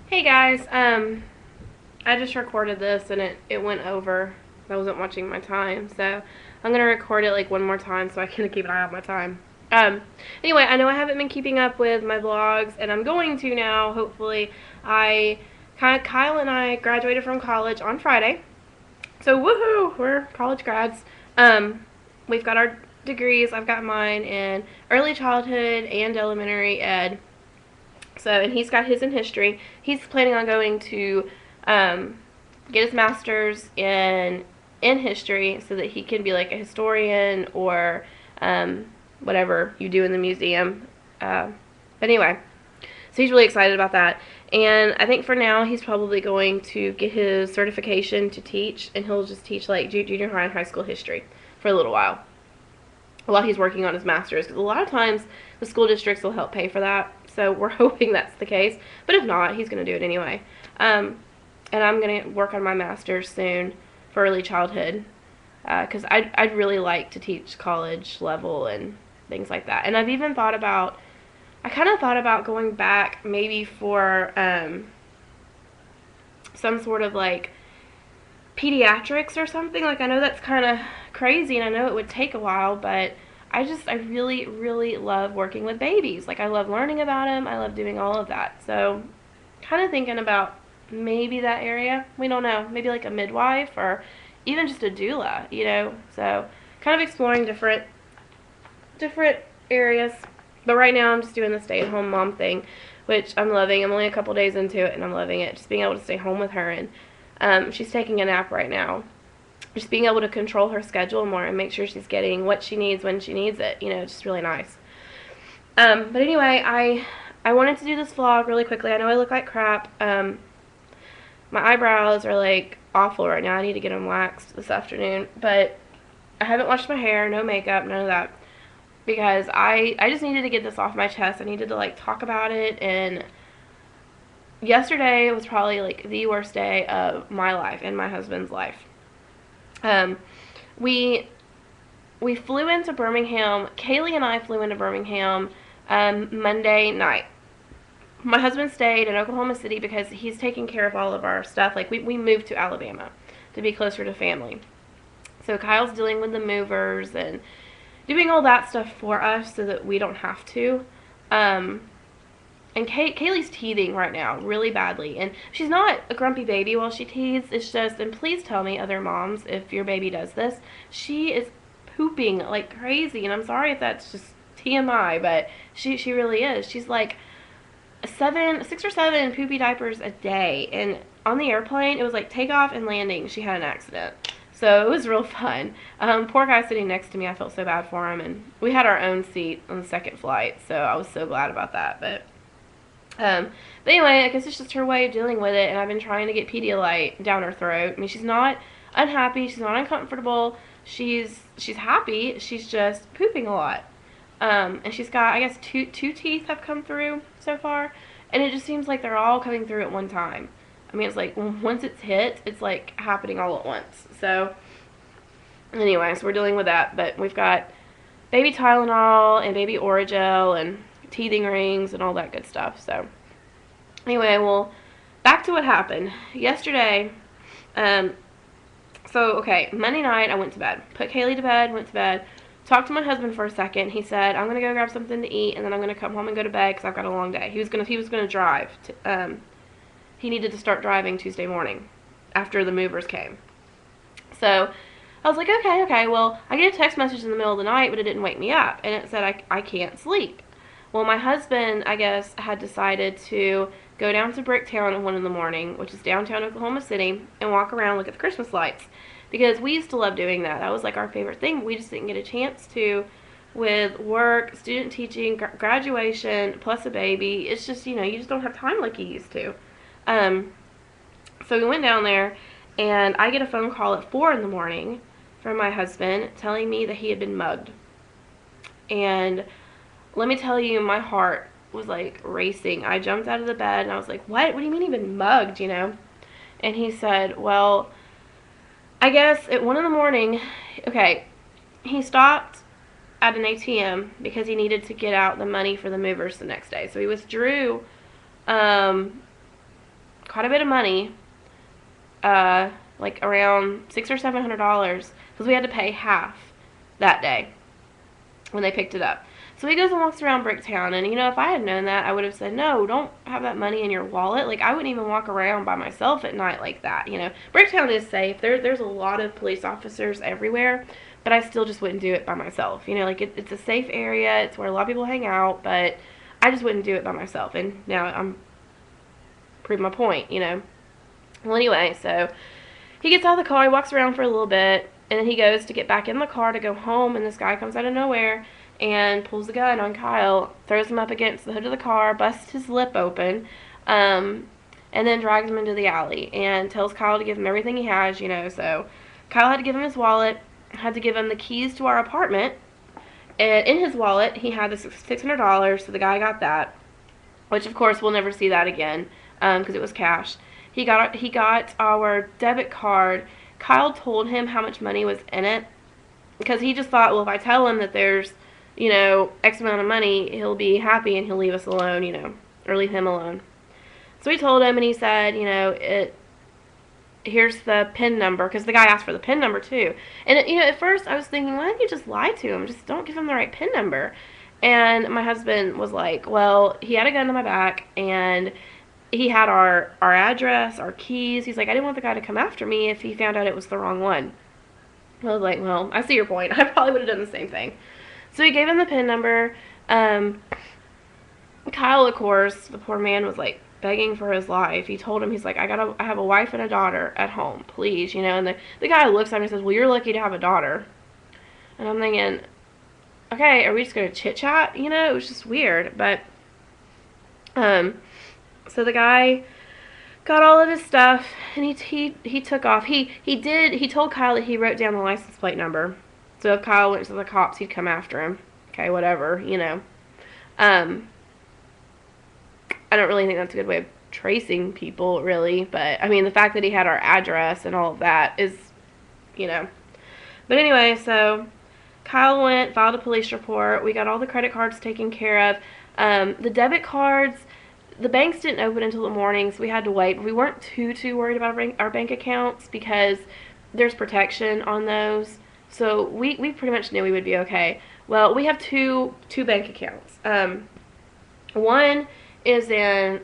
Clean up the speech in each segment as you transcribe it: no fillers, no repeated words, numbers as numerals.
Hey guys, I just recorded this and it went over. I wasn't watching my time, so I'm gonna record it like one more time so I can keep an eye on my time. Um, anyway, I know I haven't been keeping up with my vlogs, and I'm going to now. Hopefully, Kyle and I graduated from college on Friday, so woohoo, we're college grads. We've got our degrees. I've got mine in early childhood and elementary ed. So, and he's got his in history. He's planning on going to get his master's in history so that he can be like a historian or whatever you do in the museum. But anyway, so he's really excited about that. And I think for now he's probably going to get his certification to teach, and he'll just teach like junior high and high school history for a little while he's working on his master's, because a lot of times the school districts will help pay for that. So we're hoping that's the case. But if not, he's going to do it anyway. And I'm going to work on my master's soon for early childhood, because I'd really like to teach college level and things like that. And I've even thought about, I kind of thought about going back maybe for some sort of like pediatrics or something. Like, I know that's kind of crazy and I know it would take a while, but I really, really love working with babies. Like, I love learning about them. I love doing all of that. So, kind of thinking about maybe that area. We don't know. Maybe like a midwife or even just a doula, you know. So, kind of exploring different areas. But right now I'm just doing the stay-at-home mom thing, which I'm loving. I'm only a couple days into it and I'm loving it. Just being able to stay home with her, and she's taking a nap right now. Just being able to control her schedule more and make sure she's getting what she needs when she needs it. You know, it's just really nice. But anyway, I wanted to do this vlog really quickly. I know I look like crap. My eyebrows are like awful right now. I need to get them waxed this afternoon. But I haven't washed my hair, no makeup, none of that. Because I just needed to get this off my chest. I needed to like talk about it. And yesterday was probably like the worst day of my life and my husband's life. We flew into Birmingham. Kaylee and I flew into Birmingham Monday night. My husband stayed in Oklahoma City because he's taking care of all of our stuff. Like, we moved to Alabama to be closer to family. So Kyle's dealing with the movers and doing all that stuff for us so that we don't have to. And Kaylee's teething right now really badly. And she's not a grumpy baby while she teethes. It's just, and please tell me, other moms, if your baby does this, she is pooping like crazy. And I'm sorry if that's just TMI, but she really is. She's like 6 or 7 poopy diapers a day. And on the airplane, it was like takeoff and landing, she had an accident. So it was real fun. Poor guy sitting next to me, I felt so bad for him. And we had our own seat on the second flight, so I was so glad about that. But anyway, I guess it's just her way of dealing with it, and I've been trying to get Pedialyte down her throat. I mean, she's not unhappy, she's not uncomfortable, she's happy, she's just pooping a lot. And she's got, I guess, two teeth have come through so far, and it just seems like they're all coming through at one time. I mean, it's like, once it's hit, it's like happening all at once. So, anyway, so we're dealing with that, but we've got baby Tylenol and baby Orajel and teething rings and all that good stuff. So anyway, well, back to what happened yesterday. Okay, Monday night I went to bed, put Kaylee to bed, went to bed, talked to my husband for a second. He said, I'm gonna go grab something to eat, and then I'm gonna come home and go to bed because I've got a long day. He was gonna drive he needed to start driving Tuesday morning after the movers came. So I was like, okay, well, I get a text message in the middle of the night, but it didn't wake me up, and it said I can't sleep. Well, my husband, I guess, had decided to go down to Bricktown at 1 in the morning, which is downtown Oklahoma City, and walk around and look at the Christmas lights. Because we used to love doing that. That was like our favorite thing. We just didn't get a chance to with work, student teaching, graduation, plus a baby. It's just, you know, you just don't have time like you used to. So we went down there, and I get a phone call at 4 in the morning from my husband telling me that he had been mugged. And let me tell you, my heart was like racing. I jumped out of the bed and I was like, what do you mean you've been mugged, you know? And he said, well, I guess at 1 in the morning, okay, he stopped at an ATM because he needed to get out the money for the movers the next day. So he withdrew quite a bit of money, like around $600 or $700, because we had to pay half that day when they picked it up. So he goes and walks around Bricktown, and if I had known that, I would have said, no, don't have that money in your wallet. Like, I wouldn't even walk around by myself at night like that. Bricktown is safe. There's a lot of police officers everywhere, but I still just wouldn't do it by myself. Like, it's a safe area. It's where a lot of people hang out, but I just wouldn't do it by myself. And now I'm proving my point. Well, anyway, so he gets out of the car, he walks around for a little bit, and then he goes to get back in the car to go home, and this guy comes out of nowhere and pulls the gun on Kyle, throws him up against the hood of the car, busts his lip open, and then drags him into the alley and tells Kyle to give him everything he has, So Kyle had to give him his wallet, had to give him the keys to our apartment, and in his wallet he had the $600, so the guy got that, which of course we'll never see that again, because it was cash. He got our debit card. Kyle told him how much money was in it, because he just thought, well, if I tell him that there's, X amount of money, he'll be happy and he'll leave us alone, or leave him alone. So he told him, and he said, here's the PIN number, because the guy asked for the PIN number too. And at first I was thinking, why didn't you just lie to him? Just don't give him the right PIN number. And my husband was like, well, he had a gun to my back, and he had our address, our keys. He's like, I didn't want the guy to come after me if he found out it was the wrong one. I was like, well, I see your point. I probably would have done the same thing. So he gave him the PIN number. Kyle, of course, the poor man was like begging for his life. He told him, he's like, I have a wife and a daughter at home, please, And the guy looks at him and says, well, you're lucky to have a daughter. And I'm thinking, okay, are we just gonna chit chat? It was just weird. But so the guy got all of his stuff, and he took off. He told Kyle that he wrote down the license plate number. So if Kyle went to the cops, he'd come after him. Okay, whatever, I don't really think that's a good way of tracing people, really. But, I mean, the fact that he had our address and all of that is, But anyway, so Kyle went, filed a police report. We got all the credit cards taken care of. The debit cards, the banks didn't open until the morning, so we had to wait. We weren't too worried about our bank accounts, because there's protection on those. So we pretty much knew we would be okay. Well, we have two bank accounts. One is in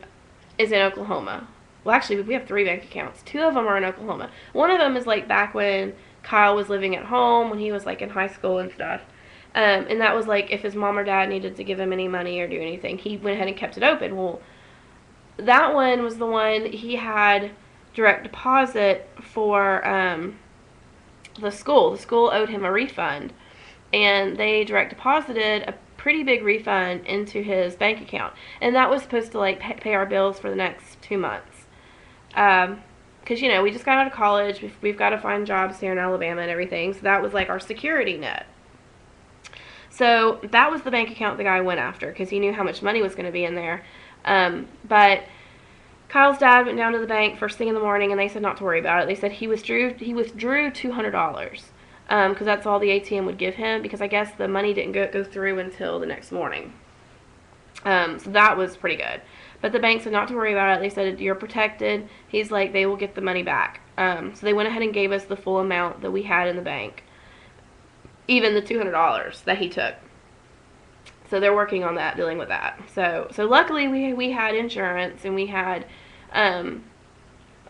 Oklahoma. Well, actually, we have 3 bank accounts. 2 of them are in Oklahoma. One of them is like back when Kyle was living at home, when he was like in high school and stuff. And that was like if his mom or dad needed to give him any money or do anything, he went ahead and kept it open. Well, that one was the one he had direct deposit for the school. The school owed him a refund, and they direct deposited a pretty big refund into his bank account, and that was supposed to like pay our bills for the next 2 months. Because we just got out of college, we've got to find jobs here in Alabama and everything, so that was like our security net. So that was the bank account the guy went after, because he knew how much money was going to be in there. But Kyle's dad went down to the bank first thing in the morning, and they said not to worry about it. They said he withdrew $200, because that's all the ATM would give him, because I guess the money didn't go through until the next morning. So that was pretty good. But the bank said not to worry about it. They said, you're protected. He's like, they will get the money back. So they went ahead and gave us the full amount that we had in the bank, even the $200 that he took. So they're working on that, dealing with that. So luckily we had insurance, and we had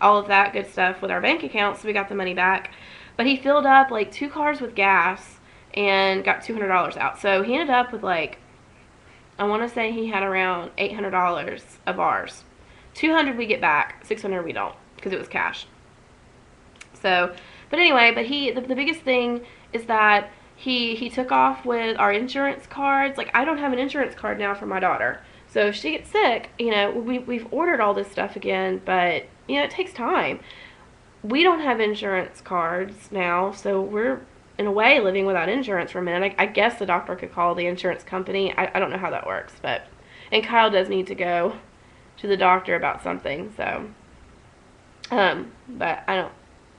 all of that good stuff with our bank account, so we got the money back. But he filled up like 2 cars with gas and got $200 out. So he ended up with like, I want to say he had around $800 of ours. $200 we get back, $600 we don't, because it was cash. So, but anyway, the biggest thing is that he took off with our insurance cards. Like, I don't have an insurance card now for my daughter. So if she gets sick, we've ordered all this stuff again, but, it takes time. We don't have insurance cards now, so we're, in a way, living without insurance for a minute. I guess the doctor could call the insurance company. I don't know how that works, and Kyle does need to go to the doctor about something, so, but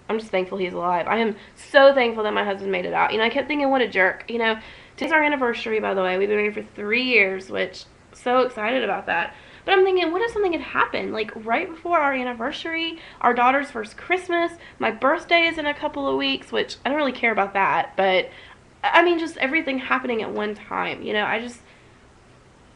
I'm just thankful he's alive. I am so thankful that my husband made it out. I kept thinking, what a jerk. Today's our anniversary, by the way. We've been married for 3 years, which, so excited about that. But I'm thinking, what if something had happened? Like, right before our anniversary, our daughter's first Christmas, my birthday is in a couple of weeks, which I don't really care about that, but I mean, just everything happening at one time, you know,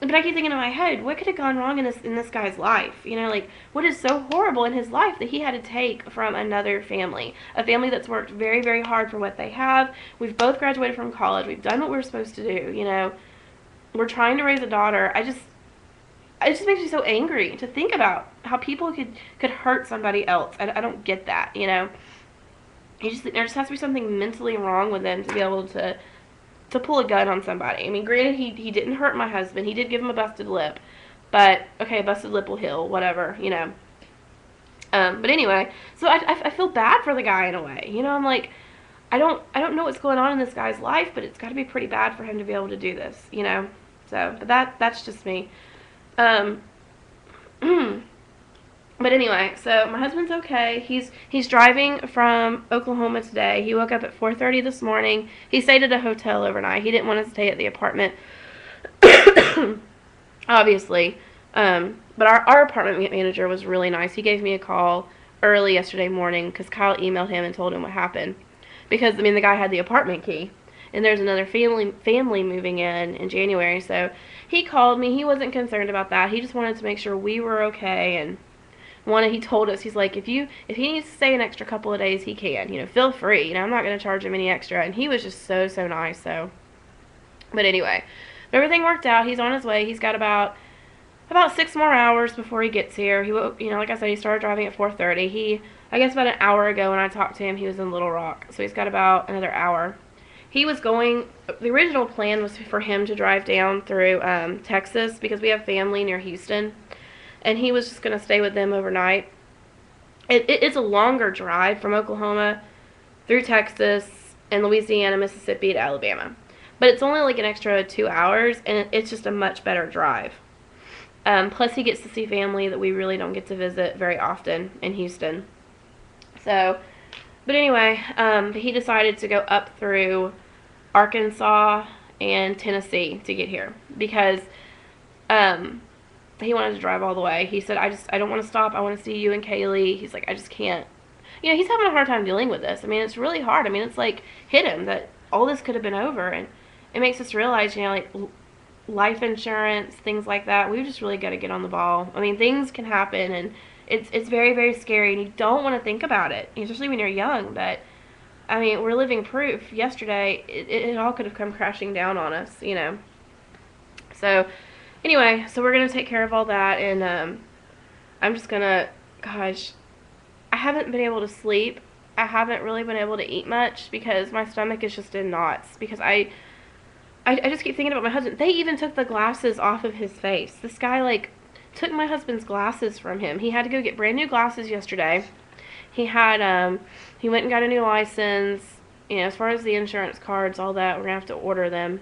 but I keep thinking in my head, what could have gone wrong in this guy's life? You know, like, what is so horrible in his life that he had to take from another family? A family that's worked very, very hard for what they have. We've both graduated from college. We've done what we're supposed to do, you know. We're trying to raise a daughter. It just makes me so angry to think about how people could hurt somebody else. I don't get that, you know. There just has to be something mentally wrong with them to be able to pull a gun on somebody. I mean, granted, he didn't hurt my husband. He did give him a busted lip. But, okay, a busted lip will heal, whatever, you know. But anyway, so I feel bad for the guy in a way. You know, I'm like, I don't know what's going on in this guy's life, but it's got to be pretty bad for him to be able to do this, you know. So, but that's just me. But anyway, so my husband's okay. He's driving from Oklahoma today. He woke up at 4:30 this morning. He stayed at a hotel overnight. He didn't want to stay at the apartment, obviously. But our apartment manager was really nice. He gave me a call early yesterday morning because Kyle emailed him and told him what happened. Because, I mean, the guy had the apartment key. And there's another family moving in January. So he called me. He wasn't concerned about that. He just wanted to make sure we were okay. And he told us, he's like, if he needs to stay an extra couple of days, he can. You know, feel free. You know, I'm not going to charge him any extra. And he was just so nice. So, but anyway, everything worked out. He's on his way. He's got about 6 more hours before he gets here. He, you know, like I said, he started driving at 4:30. I guess about an hour ago when I talked to him, he was in Little Rock. So he's got about another hour. The original plan was for him to drive down through Texas because we have family near Houston. And he was just going to stay with them overnight. It's a longer drive from Oklahoma through Texas and Louisiana, Mississippi to Alabama. But it's only like an extra 2 hours, and it's just a much better drive. Plus, he gets to see family that we really don't get to visit very often in Houston. So, but anyway, he decided to go up through Arkansas and Tennessee to get here because he wanted to drive all the way. He said, I don't want to stop. I want to see you and Kaylee. He's like, I just can't. You know, he's having a hard time dealing with this. I mean, it's really hard. I mean, it's like hit him that all this could have been over. And it makes us realize, you know, like life insurance, things like that. We've just really got to get on the ball. I mean, things can happen, and it's very, very scary, and you don't want to think about it, especially when you're young. But, I mean, we're living proof. Yesterday, it all could have come crashing down on us, you know. So, anyway, so we're going to take care of all that, and I'm just going to, gosh, I haven't been able to sleep. I haven't really been able to eat much because my stomach is just in knots because I just keep thinking about my husband. They even took the glasses off of his face. This guy, like, took my husband's glasses from him. He had to go get brand new glasses yesterday. He went and got a new license. You know, as far as the insurance cards, all that, we're going to have to order them.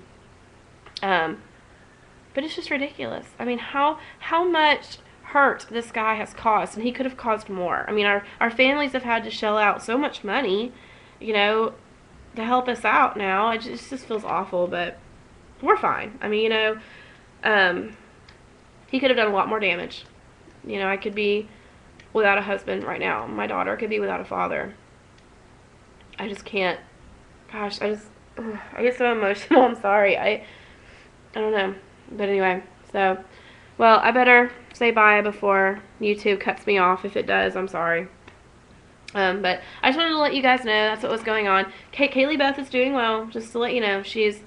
But it's just ridiculous. I mean, how much hurt this guy has caused, and he could have caused more. I mean, our families have had to shell out so much money, you know, to help us out now. It just feels awful, but we're fine. I mean, you know, he could have done a lot more damage. You know, I could be without a husband right now. My daughter could be without a father. I just can't. Gosh, I get so emotional. I'm sorry. I don't know. But anyway, so, well, I better say bye before YouTube cuts me off. If it does, I'm sorry. But I just wanted to let you guys know that's what was going on. Kaylee Beth is doing well, just to let you know. She's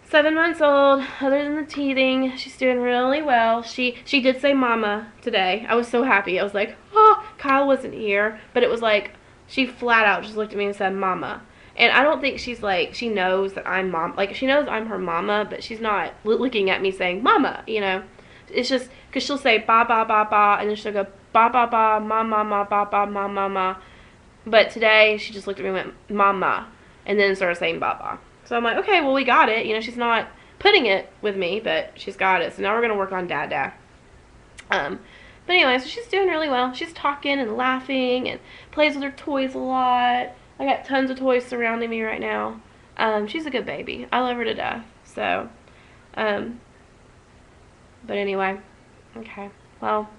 7 months old. Other than the teething, she's doing really well. She did say mama today. I was so happy. I was like, oh, Kyle wasn't here. But it was like, she flat out just looked at me and said mama. And I don't think she's like, she knows that I'm mom. Like, she knows I'm her mama, but she's not looking at me saying mama, you know. It's just, because she'll say ba, ba, ba, ba, and then she'll go ba, ba, ba, ma, ma, ma, ba, ba, ma, ma, ma. But today, she just looked at me and went mama, and then started saying ba, ba. So I'm like, okay, well, we got it. You know, she's not putting it with me, but she's got it. So now we're going to work on dada. But anyway, so she's doing really well. She's talking and laughing and plays with her toys a lot. I got tons of toys surrounding me right now. She's a good baby. I love her to death. So, but anyway, Okay. Well,